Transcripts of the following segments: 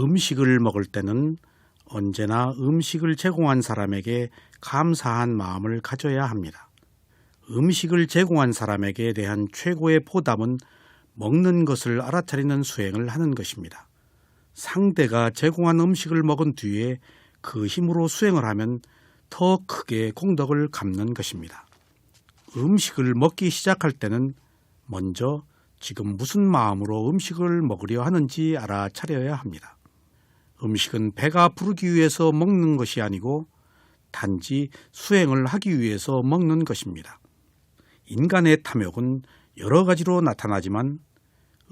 음식을 먹을 때는 언제나 음식을 제공한 사람에게 감사한 마음을 가져야 합니다. 음식을 제공한 사람에게 대한 최고의 보답은 먹는 것을 알아차리는 수행을 하는 것입니다. 상대가 제공한 음식을 먹은 뒤에 그 힘으로 수행을 하면 더 크게 공덕을 갚는 것입니다. 음식을 먹기 시작할 때는 먼저 지금 무슨 마음으로 음식을 먹으려 하는지 알아차려야 합니다. 음식은 배가 부르기 위해서 먹는 것이 아니고 단지 수행을 하기 위해서 먹는 것입니다. 인간의 탐욕은 여러 가지로 나타나지만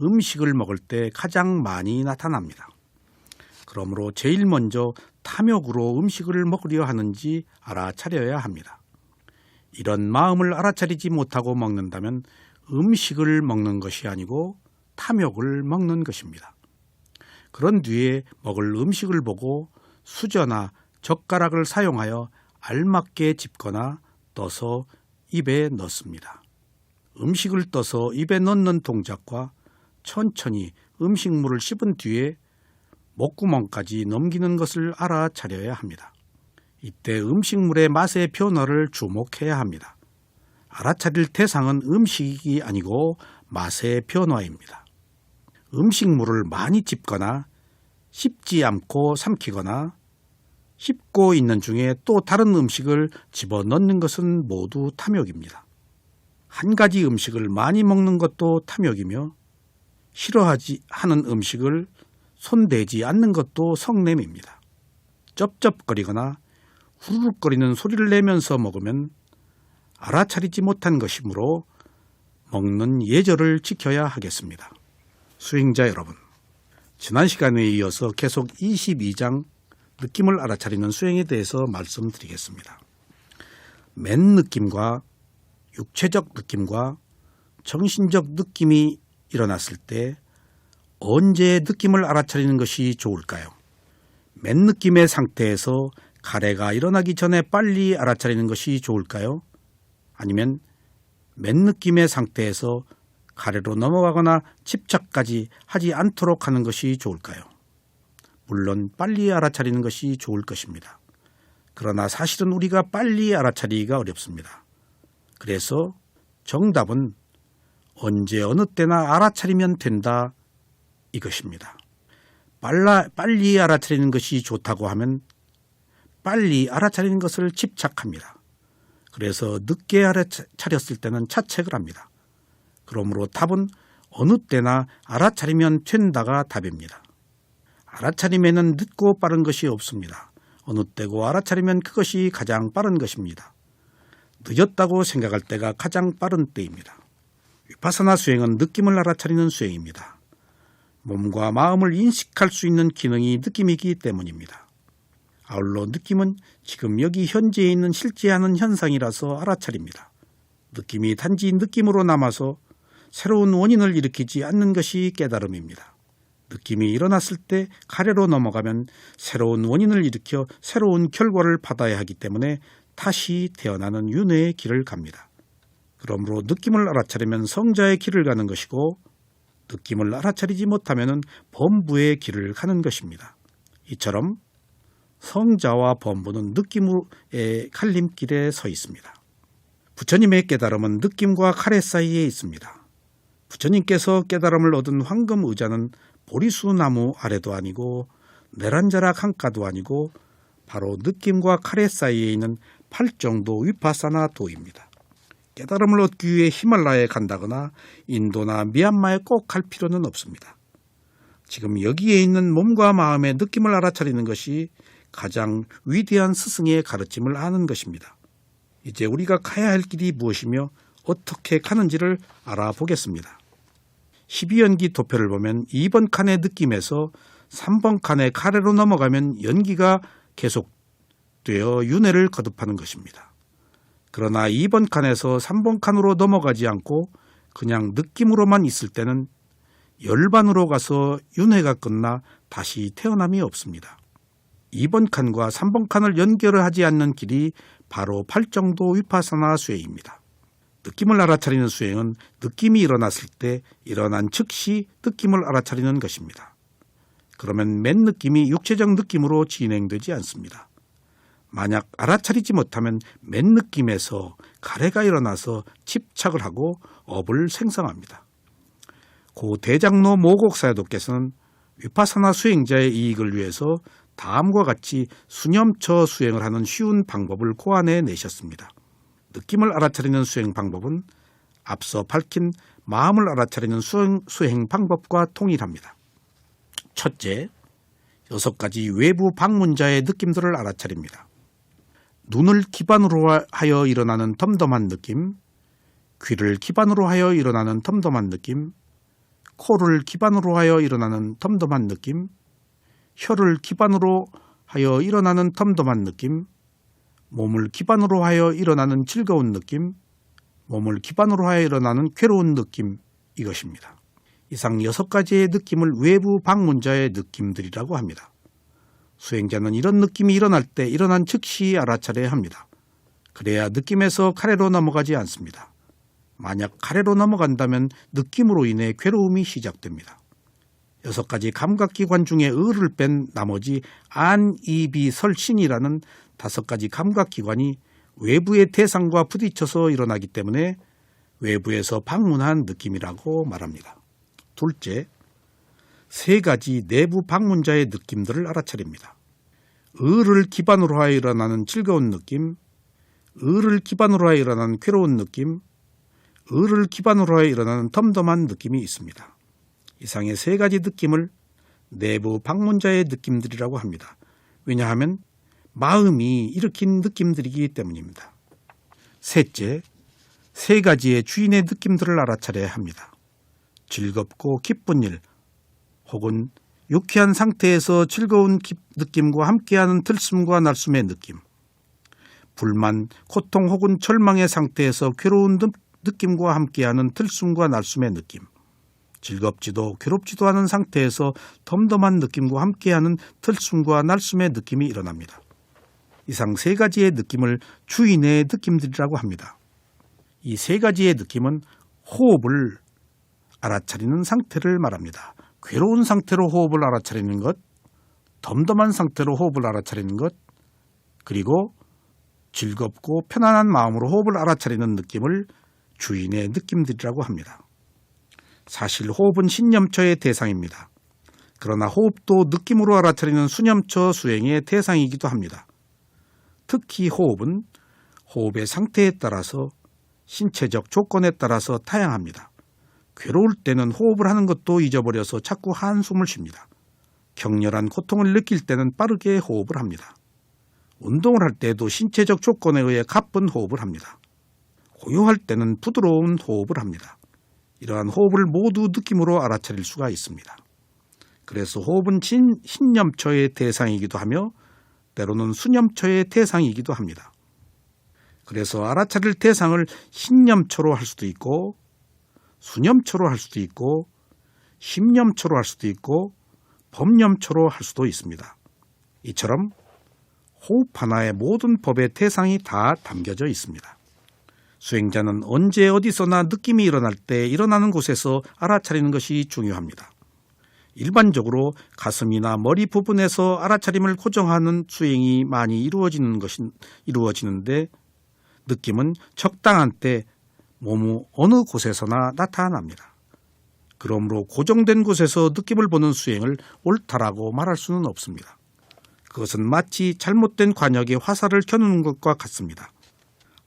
음식을 먹을 때 가장 많이 나타납니다. 그러므로 제일 먼저 탐욕으로 음식을 먹으려 하는지 알아차려야 합니다. 이런 마음을 알아차리지 못하고 먹는다면 음식을 먹는 것이 아니고 탐욕을 먹는 것입니다. 그런 뒤에 먹을 음식을 보고 수저나 젓가락을 사용하여 알맞게 집거나 떠서 입에 넣습니다. 음식을 떠서 입에 넣는 동작과 천천히 음식물을 씹은 뒤에 목구멍까지 넘기는 것을 알아차려야 합니다. 이때 음식물의 맛의 변화를 주목해야 합니다. 알아차릴 대상은 음식이 아니고 맛의 변화입니다. 음식물을 많이 찝거나 씹지 않고 삼키거나 씹고 있는 중에 또 다른 음식을 집어넣는 것은 모두 탐욕입니다. 한 가지 음식을 많이 먹는 것도 탐욕이며 싫어하지 하는 음식을 손대지 않는 것도 성냄입니다. 쩝쩝거리거나 후루룩거리는 소리를 내면서 먹으면 알아차리지 못한 것이므로 먹는 예절을 지켜야 하겠습니다. 수행자 여러분, 지난 시간에 이어서 계속 22장 느낌을 알아차리는 수행에 대해서 말씀드리겠습니다. 맨 느낌과 육체적 느낌과 정신적 느낌이 일어났을 때 언제 느낌을 알아차리는 것이 좋을까요? 맨 느낌의 상태에서 가래가 일어나기 전에 빨리 알아차리는 것이 좋을까요? 아니면 맨 느낌의 상태에서 가래로 넘어가거나 집착까지 하지 않도록 하는 것이 좋을까요? 물론 빨리 알아차리는 것이 좋을 것입니다. 그러나 사실은 우리가 빨리 알아차리기가 어렵습니다. 그래서 정답은 언제 어느 때나 알아차리면 된다 이것입니다. 빨리 알아차리는 것이 좋다고 하면 빨리 알아차리는 것을 집착합니다. 그래서 늦게 알아차렸을 때는 자책을 합니다. 그러므로 답은 어느 때나 알아차리면 된다가 답입니다. 알아차림에는 늦고 빠른 것이 없습니다. 어느 때고 알아차리면 그것이 가장 빠른 것입니다. 늦었다고 생각할 때가 가장 빠른 때입니다. 위파사나 수행은 느낌을 알아차리는 수행입니다. 몸과 마음을 인식할 수 있는 기능이 느낌이기 때문입니다. 아울러 느낌은 지금 여기 현재에 있는 실제하는 현상이라서 알아차립니다. 느낌이 단지 느낌으로 남아서 새로운 원인을 일으키지 않는 것이 깨달음입니다. 느낌이 일어났을 때 가래로 넘어가면 새로운 원인을 일으켜 새로운 결과를 받아야 하기 때문에 다시 태어나는 윤회의 길을 갑니다. 그러므로 느낌을 알아차리면 성자의 길을 가는 것이고 느낌을 알아차리지 못하면 범부의 길을 가는 것입니다. 이처럼 성자와 범부는 느낌의 갈림길에 서 있습니다. 부처님의 깨달음은 느낌과 가래 사이에 있습니다. 부처님께서 깨달음을 얻은 황금 의자는 보리수 나무 아래도 아니고 내란자락 한가도 아니고 바로 느낌과 가래 사이에 있는 팔정도 위파사나 도입니다. 깨달음을 얻기 위해 히말라야에 간다거나 인도나 미얀마에 꼭 갈 필요는 없습니다. 지금 여기에 있는 몸과 마음의 느낌을 알아차리는 것이 가장 위대한 스승의 가르침을 아는 것입니다. 이제 우리가 가야 할 길이 무엇이며 어떻게 가는지를 알아보겠습니다. 12연기 도표를 보면 2번 칸의 느낌에서 3번 칸의 가래로 넘어가면 연기가 계속되어 윤회를 거듭하는 것입니다. 그러나 2번 칸에서 3번 칸으로 넘어가지 않고 그냥 느낌으로만 있을 때는 열반으로 가서 윤회가 끝나 다시 태어남이 없습니다. 2번 칸과 3번 칸을 연결을 하지 않는 길이 바로 팔정도 위파사나 수행입니다. 느낌을 알아차리는 수행은 느낌이 일어났을 때 일어난 즉시 느낌을 알아차리는 것입니다. 그러면 맨 느낌이 육체적 느낌으로 진행되지 않습니다. 만약 알아차리지 못하면 맨 느낌에서 가래가 일어나서 집착을 하고 업을 생성합니다. 고 대장로 모곡사야도께서는 위파사나 수행자의 이익을 위해서 다음과 같이 수념처 수행을 하는 쉬운 방법을 고안해 내셨습니다. 느낌을 알아차리는 수행 방법은 앞서 밝힌 마음을 알아차리는 수행 방법과 동일합니다. 첫째, 6가지 외부 방문자의 느낌들을 알아차립니다. 눈을 기반으로 하여 일어나는 덤덤한 느낌, 귀를 기반으로 하여 일어나는 덤덤한 느낌, 코를 기반으로 하여 일어나는 덤덤한 느낌, 혀를 기반으로 하여 일어나는 덤덤한 느낌, 몸을 기반으로 하여 일어나는 즐거운 느낌, 몸을 기반으로 하여 일어나는 괴로운 느낌, 이것입니다. 이상 6가지의 느낌을 외부 방문자의 느낌들이라고 합니다. 수행자는 이런 느낌이 일어날 때 일어난 즉시 알아차려야 합니다. 그래야 느낌에서 가래로 넘어가지 않습니다. 만약 가래로 넘어간다면 느낌으로 인해 괴로움이 시작됩니다. 6가지 감각기관 중에 을을 뺀 나머지 안, 이, 비, 설, 신이라는 5가지 감각기관이 외부의 대상과 부딪혀서 일어나기 때문에 외부에서 방문한 느낌이라고 말합니다. 둘째, 3가지 내부 방문자의 느낌들을 알아차립니다. 을을 기반으로 하여 일어나는 즐거운 느낌, 을을 기반으로 하여 일어나는 괴로운 느낌, 을을 기반으로 하여 일어나는 덤덤한 느낌이 있습니다. 이상의 3가지 느낌을 내부 방문자의 느낌들이라고 합니다. 왜냐하면 마음이 일으킨 느낌들이기 때문입니다. 셋째, 3가지의 주인의 느낌들을 알아차려야 합니다. 즐겁고 기쁜 일 혹은 유쾌한 상태에서 즐거운 느낌과 함께하는 들숨과 날숨의 느낌, 불만, 고통 혹은 절망의 상태에서 괴로운 느낌과 함께하는 들숨과 날숨의 느낌, 즐겁지도 괴롭지도 않은 상태에서 덤덤한 느낌과 함께하는 들숨과 날숨의 느낌이 일어납니다. 이상 3가지의 느낌을 주인의 느낌들이라고 합니다. 이 3가지의 느낌은 호흡을 알아차리는 상태를 말합니다. 괴로운 상태로 호흡을 알아차리는 것, 덤덤한 상태로 호흡을 알아차리는 것, 그리고 즐겁고 편안한 마음으로 호흡을 알아차리는 느낌을 주인의 느낌들이라고 합니다. 사실 호흡은 신념처의 대상입니다. 그러나 호흡도 느낌으로 알아차리는 수념처 수행의 대상이기도 합니다. 특히 호흡은 호흡의 상태에 따라서 신체적 조건에 따라서 다양합니다. 괴로울 때는 호흡을 하는 것도 잊어버려서 자꾸 한숨을 쉽니다. 격렬한 고통을 느낄 때는 빠르게 호흡을 합니다. 운동을 할 때도 신체적 조건에 의해 가쁜 호흡을 합니다. 고요할 때는 부드러운 호흡을 합니다. 이러한 호흡을 모두 느낌으로 알아차릴 수가 있습니다. 그래서 호흡은 신념처의 대상이기도 하며 때로는 수념처의 대상이기도 합니다. 그래서 알아차릴 대상을 신념처로 할 수도 있고 수념처로 할 수도 있고 심념처로 할 수도 있고 법념처로 할 수도 있습니다. 이처럼 호흡 하나의 모든 법의 대상이 다 담겨져 있습니다. 수행자는 언제 어디서나 느낌이 일어날 때 일어나는 곳에서 알아차리는 것이 중요합니다. 일반적으로 가슴이나 머리 부분에서 알아차림을 고정하는 수행이 많이 이루어지는데 느낌은 적당한 때 몸의 어느 곳에서나 나타납니다. 그러므로 고정된 곳에서 느낌을 보는 수행을 옳다라고 말할 수는 없습니다. 그것은 마치 잘못된 관역에 화살을 겨누는 것과 같습니다.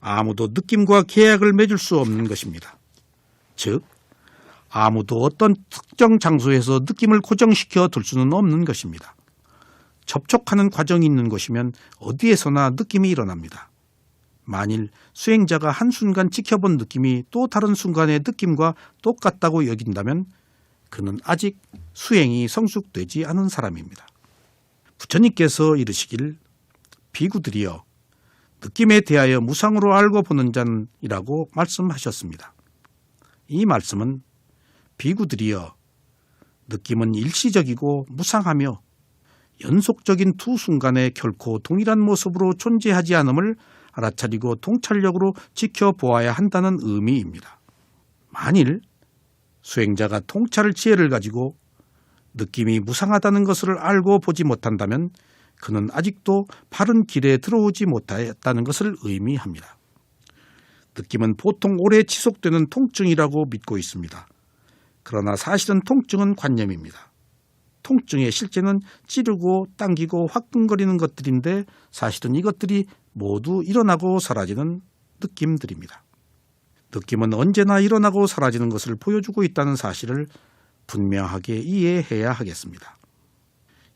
아무도 느낌과 계약을 맺을 수 없는 것입니다. 즉, 아무도 어떤 특정 장소에서 느낌을 고정시켜 둘 수는 없는 것입니다. 접촉하는 과정이 있는 것이면 어디에서나 느낌이 일어납니다. 만일 수행자가 한순간 지켜본 느낌이 또 다른 순간의 느낌과 똑같다고 여긴다면 그는 아직 수행이 성숙되지 않은 사람입니다. 부처님께서 이르시길 비구들이여 느낌에 대하여 무상으로 알고 보는 자이라고 말씀하셨습니다. 이 말씀은 비구들이여 느낌은 일시적이고 무상하며 연속적인 두 순간에 결코 동일한 모습으로 존재하지 않음을 알아차리고 통찰력으로 지켜보아야 한다는 의미입니다. 만일 수행자가 통찰 지혜를 가지고 느낌이 무상하다는 것을 알고 보지 못한다면 그는 아직도 바른 길에 들어오지 못했다는 것을 의미합니다. 느낌은 보통 오래 지속되는 통증이라고 믿고 있습니다. 그러나 사실은 통증은 관념입니다. 통증의 실제는 찌르고 당기고 화끈거리는 것들인데 사실은 이것들이 모두 일어나고 사라지는 느낌들입니다. 느낌은 언제나 일어나고 사라지는 것을 보여주고 있다는 사실을 분명하게 이해해야 하겠습니다.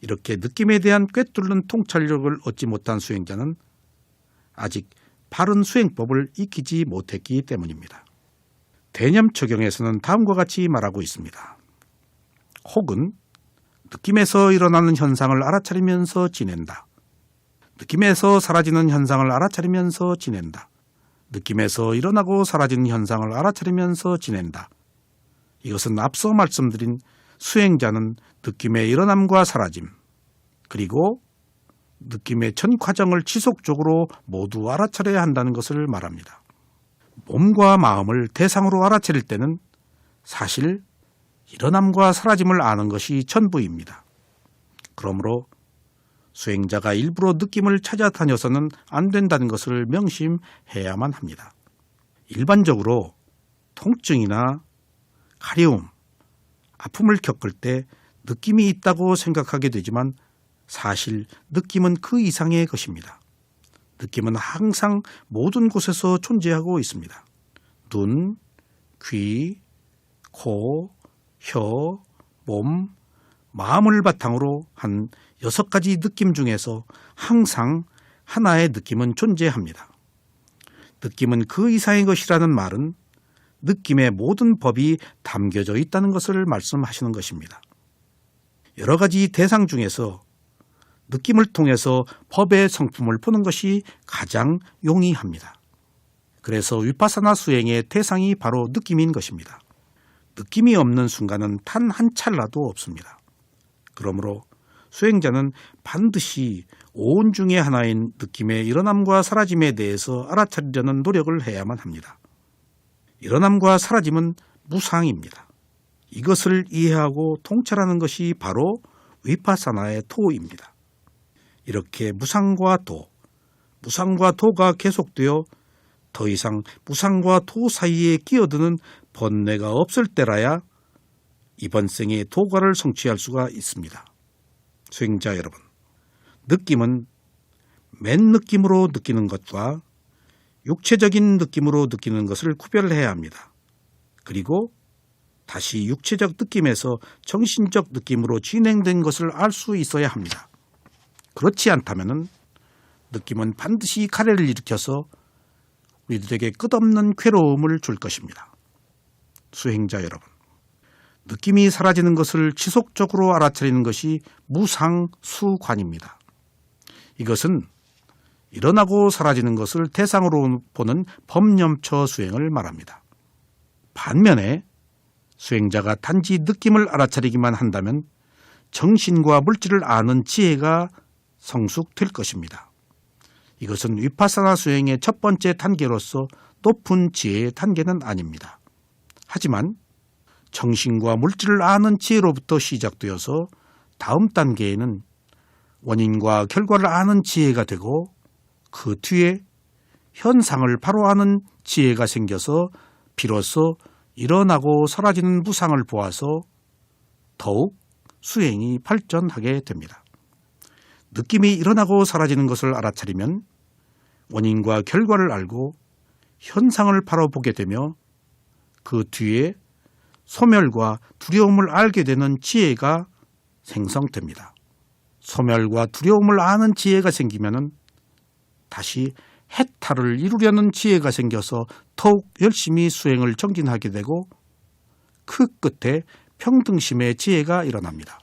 이렇게 느낌에 대한 꿰뚫는 통찰력을 얻지 못한 수행자는 아직 바른 수행법을 익히지 못했기 때문입니다. 대념 적용에서는 다음과 같이 말하고 있습니다. 혹은 느낌에서 일어나는 현상을 알아차리면서 지낸다. 느낌에서 사라지는 현상을 알아차리면서 지낸다. 느낌에서 일어나고 사라지는 현상을 알아차리면서 지낸다. 이것은 앞서 말씀드린 수행자는 느낌의 일어남과 사라짐, 그리고 느낌의 전 과정을 지속적으로 모두 알아차려야 한다는 것을 말합니다. 몸과 마음을 대상으로 알아차릴 때는 사실 일어남과 사라짐을 아는 것이 전부입니다. 그러므로 수행자가 일부러 느낌을 찾아다녀서는 안 된다는 것을 명심해야만 합니다. 일반적으로 통증이나 가려움, 아픔을 겪을 때 느낌이 있다고 생각하게 되지만 사실 느낌은 그 이상의 것입니다. 느낌은 항상 모든 곳에서 존재하고 있습니다. 눈, 귀, 코, 혀, 몸, 마음을 바탕으로 한 6가지 느낌 중에서 항상 하나의 느낌은 존재합니다. 느낌은 그 이상의 것이라는 말은 느낌의 모든 법이 담겨져 있다는 것을 말씀하시는 것입니다. 여러 가지 대상 중에서 느낌을 통해서 법의 성품을 보는 것이 가장 용이합니다. 그래서 위파사나 수행의 대상이 바로 느낌인 것입니다. 느낌이 없는 순간은 단 한 찰나도 없습니다. 그러므로 수행자는 반드시 오온 중의 하나인 느낌의 일어남과 사라짐에 대해서 알아차리려는 노력을 해야만 합니다. 일어남과 사라짐은 무상입니다. 이것을 이해하고 통찰하는 것이 바로 위파사나의 토입니다. 이렇게 무상과 도가 계속되어 더 이상 무상과 도 사이에 끼어드는 번뇌가 없을 때라야 이번 생의 도과를 성취할 수가 있습니다. 수행자 여러분, 느낌은 맨 느낌으로 느끼는 것과 육체적인 느낌으로 느끼는 것을 구별해야 합니다. 그리고 다시 육체적 느낌에서 정신적 느낌으로 진행된 것을 알 수 있어야 합니다. 그렇지 않다면 느낌은 반드시 가래를 일으켜서 우리들에게 끝없는 괴로움을 줄 것입니다. 수행자 여러분, 느낌이 사라지는 것을 지속적으로 알아차리는 것이 무상수관입니다. 이것은 일어나고 사라지는 것을 대상으로 보는 법념처 수행을 말합니다. 반면에 수행자가 단지 느낌을 알아차리기만 한다면 정신과 물질을 아는 지혜가 성숙될 것입니다. 이것은 위파사나 수행의 첫 번째 단계로서 높은 지혜의 단계는 아닙니다. 하지만 정신과 물질을 아는 지혜로부터 시작되어서 다음 단계에는 원인과 결과를 아는 지혜가 되고 그 뒤에 현상을 바로 아는 지혜가 생겨서 비로소 일어나고 사라지는 무상을 보아서 더욱 수행이 발전하게 됩니다. 느낌이 일어나고 사라지는 것을 알아차리면 원인과 결과를 알고 현상을 바로 보게 되며 그 뒤에 소멸과 두려움을 알게 되는 지혜가 생성됩니다. 소멸과 두려움을 아는 지혜가 생기면 다시 해탈을 이루려는 지혜가 생겨서 더욱 열심히 수행을 정진하게 되고 그 끝에 평등심의 지혜가 일어납니다.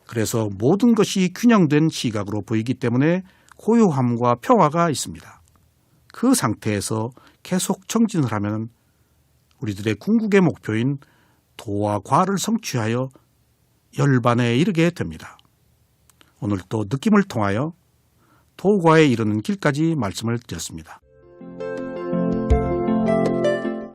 그래서 모든 것이 균형된 시각으로 보이기 때문에 고요함과 평화가 있습니다. 그 상태에서 계속 정진을 하면 우리들의 궁극의 목표인 도와 과를 성취하여 열반에 이르게 됩니다. 오늘 또 느낌을 통하여 도과에 이르는 길까지 말씀을 드렸습니다.